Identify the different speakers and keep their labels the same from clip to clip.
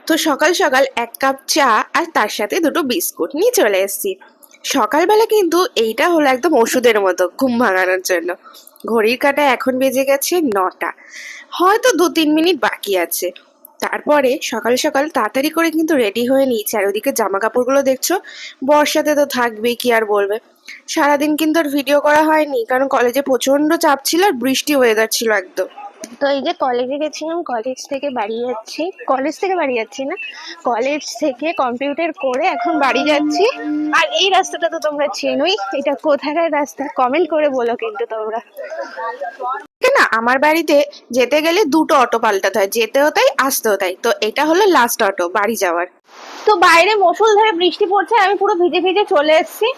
Speaker 1: তো সকাল সকাল এক কাপ চা আর তার সাথে দুটো বিস্কুট নিয়ে চলে এসেছি। সকালবেলা কিন্তু এইটা হলো একদম ওষুধের মতো ঘুম ভাঙানোর জন্য। ঘড়ির কাঁটায় এখন বেজে গেছে 9টা, হয়তো 2-3 মিনিট বাকি আছে। তারপরে সকাল সকাল তাড়াতাড়ি করে কিন্তু রেডি হয়ে নিয়েছি। আর ওদিকে জামা কাপড়গুলো দেখছো, বর্ষাতে তো থাকবেই, কি আর বলবে। সারাদিন কিন্তু আর ভিডিও করা হয়নি, কারণ কলেজে প্রচন্ড চাপ ছিল আর বৃষ্টি ওয়েদার ছিল একদম।
Speaker 2: তো এই যে কলেজে গেছিলাম, কলেজ থেকে বাড়ি যাচ্ছি, না, কলেজ থেকে কম্পিউটার করে এখন বাড়ি যাচ্ছি। আর এই রাস্তাটা তো তোমরা চেনোই, এটা কোথাকার রাস্তা কমেন্ট করে বলো কিন্তু তোমরা।
Speaker 1: না, আমার বাড়িতে যেতে গেলে দুটো অটো পাল্টাতে হয়, যেতেও তাই আসতেও তাই। তো এটা হলো লাস্ট অটো বাড়ি যাওয়ার।
Speaker 2: তো বাইরে মুষলধারে বৃষ্টি পড়ছে, আমি পুরো ভিজে ভিজে চলে এসেছি।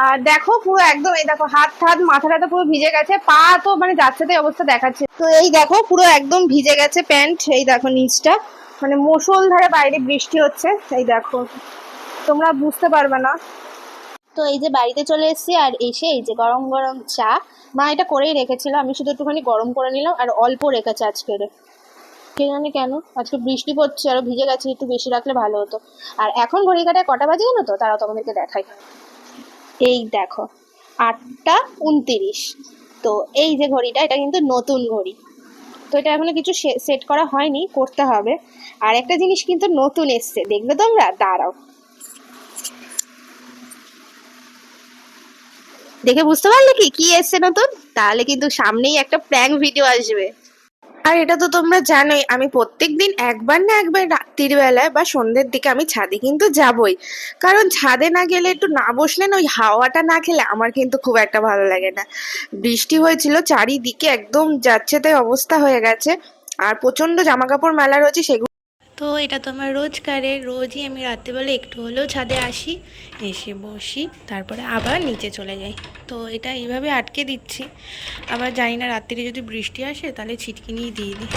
Speaker 2: আর দেখো পুরো একদম, এই দেখো হাত মাথাটা পুরো ভিজে গেছে, পা তো মানে যাচ্ছে তাই অবস্থা দেখাচ্ছে। তো এই দেখো পুরো একদম ভিজে গেছে প্যান্ট, এই দেখো নিচটা, মানে মুষলধারে বাইরে বৃষ্টি হচ্ছে, এই দেখো, তোমরা বুঝতে পারবে না। তো এই যে বাড়িতে চলে এসেছি, আর এসে এই যে গরম গরম চা, মা এটা করেই রেখেছিল, আমি শুধু একটুখানি গরম করে নিলাম, আর অল্প রেখেছে আজকের। কে জানে কেন আজকে বৃষ্টি পড়ছে, আরো ভিজে গেছে, একটু বেশি রাখলে ভালো হতো। আর এখন ঘড়ি কাটায় কটা বাজে জানো তো, তারা তোমাদেরকে দেখাই। এই দেখো 8টা 29। তো এই যে ঘড়িটা, এটা কিন্তু নতুন ঘড়ি। তো এটা এখনো কিছু সেট করা হয়নি, করতে হবে। আর একটা জিনিস কিন্তু নতুন এসছে, দেখবে তোমরা, দাঁড়াও দেখে বুঝতে পারলে কি কি এসছে নতুন। তাহলে কিন্তু সামনেই একটা প্র্যাঙ্ক ভিডিও আসবে।
Speaker 1: আর এটা তো তোমরা জানোই, আমি প্রত্যেকদিন একবার না একবার রাত্রির বেলায় বা সন্ধ্যের দিকে আমি ছাদে কিন্তু যাবই। কারণ ছাদে না গেলে, একটু না বসলে না, ওই হাওয়াটা না খেলে আমার কিন্তু খুব একটা ভালো লাগে না। বৃষ্টি হয়েছিল চারিদিকে, একদম যাচ্ছে তাই অবস্থা হয়ে গেছে। আর প্রচন্ড জামা কাপড় মেলা রয়েছে, সেগুলো।
Speaker 3: তো এটা তো আমার রোজকারের, রোজই আমি রাত্রিবেলা একটু হলেও ছাদে আসি, এসে বসি, তারপরে আবার নিচে চলে যাই। তো এটা এইভাবে আটকে দিচ্ছি। আবার জানি না রাত্রিরে যদি বৃষ্টি আসে তাহলে ছিটকিনি দিয়ে দিই,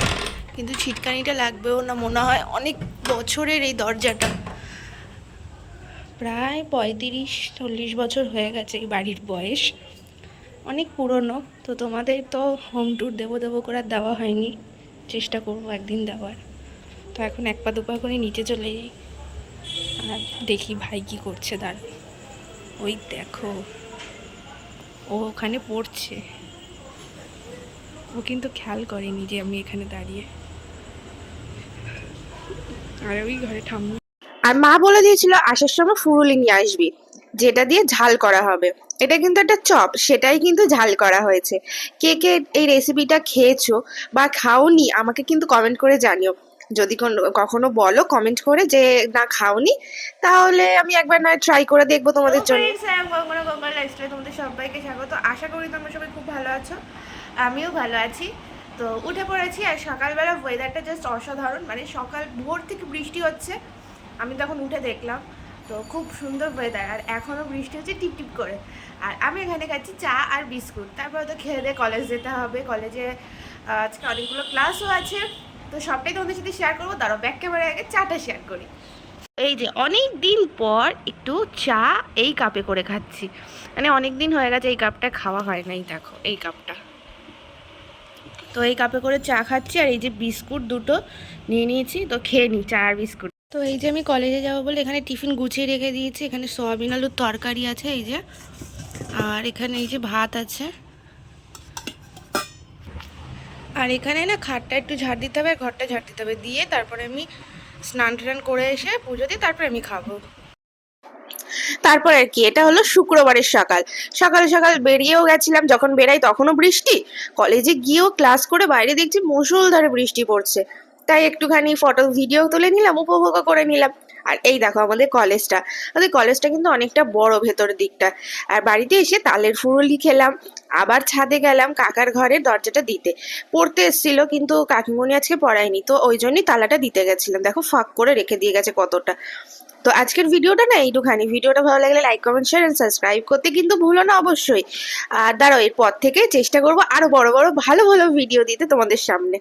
Speaker 3: কিন্তু ছিটকানিটা লাগবেও না মনে হয়। অনেক বছরের এই দরজাটা, প্রায় 35-40 বছর হয়ে গেছে এই বাড়ির বয়স, অনেক পুরনো। তো তোমাদের তো হোম ট্যুর দেবো করে আর দেওয়া হয়নি, চেষ্টা করবো একদিন দেওয়ার। তো এখন এক পা দুপা করে নিচে চলে যাই, আর দেখি ভাই কি করছে। দাঁড়, ওই দেখো ও ওখানে পড়ছে, ও কিন্তু খেয়াল করেনি যে আমি এখানে দাঁড়িয়ে। আর ওই ঘরে ঠাম্মি।
Speaker 1: আর মা বলে দিয়েছিল আসার সময় ফুরুলি নিয়ে আসবি, যেটা দিয়ে ঝাল করা হবে। এটা কিন্তু একটা চপ, সেটাই কিন্তু ঝাল করা হয়েছে। কে কে এই রেসিপিটা খেয়েছো বা খাওনি, আমাকে কিন্তু কমেন্ট করে জানিও। যদি কখনো বলো কমেন্ট করে যে না খাওনি, তাহলে আমি একবার নয় ট্রাই করে দেখবো তোমাদের জন্য।
Speaker 3: তোমাদের সবাইকে স্বাগত, আশা করি তোমরা সবাই খুব ভালো আছো, আমিও ভালো আছি। তো উঠে পড়েছি, আর সকালবেলা ওয়েদারটা জাস্ট অসাধারণ, মানে সকাল ভোর থেকে বৃষ্টি হচ্ছে, আমি তখন উঠে দেখলাম। তো খুব সুন্দর ওয়েদার, আর এখনও বৃষ্টি হচ্ছে টিপ টিপ করে। আর আমি এখানে খাচ্ছি চা আর বিস্কুট, তারপরে তো খেয়ে দিয়ে কলেজ যেতে হবে। কলেজে আজকে অনেকগুলো ক্লাসও আছে, তো সবটাই তোমাদের সাথে শেয়ার করবো। দাঁড়াও ব্যাক ক্যামেরায় আগে চাটা শেয়ার করি। এই যে অনেক দিন পর একটু চা এই কাপে করে খাচ্ছি, মানে অনেক দিন হয়ে গেছে এই কাপটা খাওয়া হয় নাই। দেখো এই কাপটা, তো এই কাপে করে চা খাচ্ছি। আর এই যে বিস্কুট দুটো নিয়ে নিয়েছি, তো খেয়ে নিই চা আর বিস্কুট। তো এই যে আমি কলেজে যাবো বলে এখানে টিফিন গুছিয়ে রেখে দিয়েছি। এখানে সয়াবিন আলুর তরকারি আছে এই যে, আর এখানে এই যে ভাত আছে। আর এখানে না খাটটা একটু ঝাড় দিতে হবে, আর ঘরটা ঝাড় দিতে হবে, দিয়ে তারপরে আমি স্নান টান করে এসে পুজো দিয়ে তারপরে আমি খাবো।
Speaker 1: তারপর আর কি, এটা হলো শুক্রবারের সকাল। সকাল সকাল বেরিয়েও গেছিলাম, যখন বেরাই তখনও বৃষ্টি। কলেজে গিয়েও ক্লাস করে বাইরে দেখছি মুষলধারে বৃষ্টি পড়ছে। তাই একটুখানি ফটো ভিডিও তুলে নিলাম, উপভোগও করে নিলাম। আর এই দেখো আমাদের কলেজটা কিন্তু অনেকটা বড় ভেতরের দিকটা। আর বাড়িতে এসে তালের ফুরুলি খেলাম। আবার ছাদে গেলাম কাকার ঘরের দরজাটা দিতে। পড়তে এসেছিল, কিন্তু কাকিমণি আজকে পড়ায়নি, তো ওই জন্যই তালাটা দিতে গেছিলাম। দেখো ফাঁক করে রেখে দিয়ে গেছে কতটা। তো আজকের ভিডিওটা না এইটুখানি। ভিডিওটা ভালো লাগলে like comment share and subscribe করতে কিন্তু ভুলো না অবশ্যই। আর দাঁড়াও, এরপর থেকে চেষ্টা করবো আরো বড় বড় ভালো ভালো ভিডিও দিতে তোমাদের সামনে।